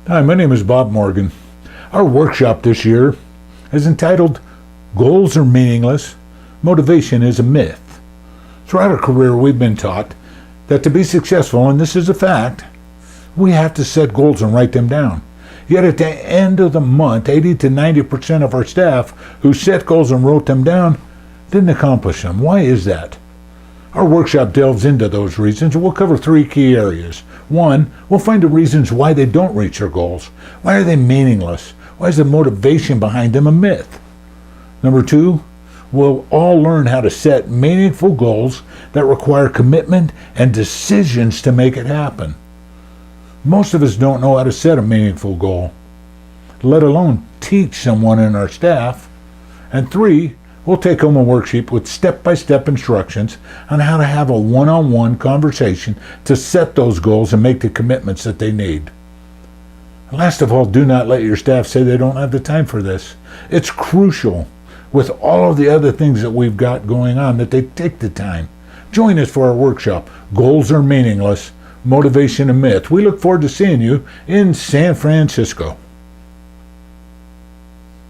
Hi, my name is Bob Morgan. Our workshop this year is entitled Goals Are Meaningless, Motivation is a Myth. Throughout our career, we've been taught that to be successful, and this is a fact, we have to set goals and write them down. Yet at the end of the month, 80 to 90% of our staff who set goals and wrote them down didn't accomplish them. Why is that? Our workshop delves into those reasons, and we'll cover three key areas. One, we'll find the reasons why they don't reach their goals. Why are they meaningless? Why is the motivation behind them a myth? Number two, we'll all learn how to set meaningful goals that require commitment and decisions to make it happen. Most of us don't know how to set a meaningful goal, let alone teach someone in our staff. And three, we'll take home a worksheet with step-by-step instructions on how to have a one-on-one conversation to set those goals and make the commitments that they need. Last of all, do not let your staff say they don't have the time for this. It's crucial, with all of the other things that we've got going on, that they take the time. Join us for our workshop, Goals Are Meaningless, Motivation a Myth. We look forward to seeing you in San Francisco.